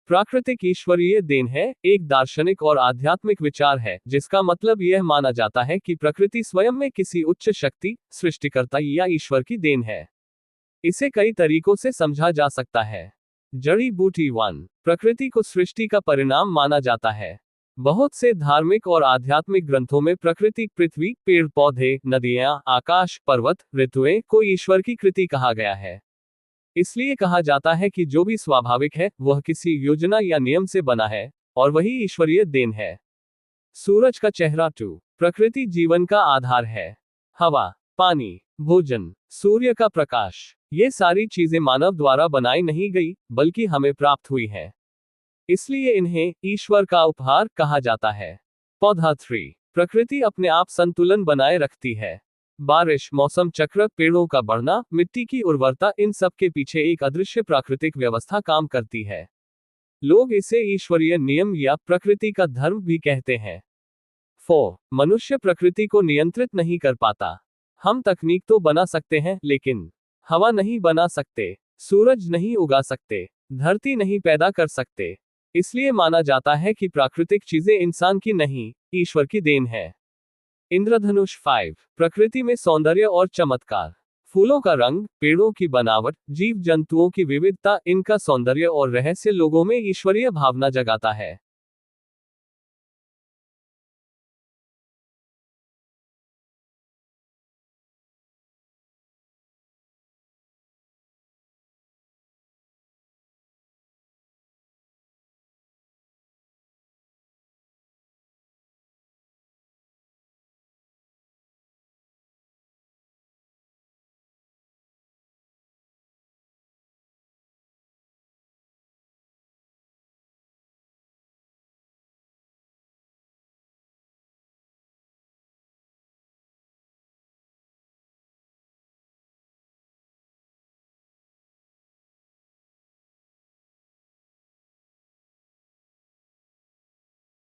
प्राकृतिक ईश्वरीय देन है एक दार्शनिक और आध्यात्मिक विचार है जिसका मतलब यह माना जाता है कि प्रकृति स्वयं में किसी उच्च शक्ति, सृष्टिकर्ता या ईश्वर की देन है। इसे कई तरीकों से समझा जा सकता है। जड़ी बूटी 1। प्रकृति को सृष्टि का परिणाम माना जाता है। बहुत से धार्मिक और आध्यात्मिक ग्रंथों में प्रकृति, पृथ्वी, पेड़ पौधे, नदियां, आकाश, पर्वत, ऋतुएं को ईश्वर की कृति कहा गया है। इसलिए कहा जाता है कि जो भी स्वाभाविक है वह किसी योजना या नियम से बना है, और वही ईश्वरीय देन है। सूरज का चेहरा 2। प्रकृति जीवन का आधार है। हवा, पानी, भोजन, सूर्य का प्रकाश, ये सारी चीजें मानव द्वारा बनाई नहीं गई बल्कि हमें प्राप्त हुई हैं। इसलिए इन्हें ईश्वर का उपहार कहा जाता है। पौधा 3। प्रकृति अपने आप संतुलन बनाए रखती है। बारिश, मौसम चक्र, पेड़ों का बढ़ना, मिट्टी की उर्वरता, इन सब के पीछे एक अदृश्य प्राकृतिक व्यवस्था काम करती है। लोग इसे ईश्वरीय नियम या प्रकृति का धर्म भी कहते हैं। 4। मनुष्य प्रकृति को नियंत्रित नहीं कर पाता। हम तकनीक तो बना सकते हैं लेकिन हवा नहीं बना सकते, सूरज नहीं उगा सकते, धरती नहीं पैदा कर सकते। इसलिए माना जाता है कि प्राकृतिक चीजें इंसान की नहीं, ईश्वर की देन है। इंद्रधनुष 5। प्रकृति में सौंदर्य और चमत्कार। फूलों का रंग, पेड़ों की बनावट, जीव जंतुओं की विविधता, इनका सौंदर्य और रहस्य लोगों में ईश्वरीय भावना जगाता है।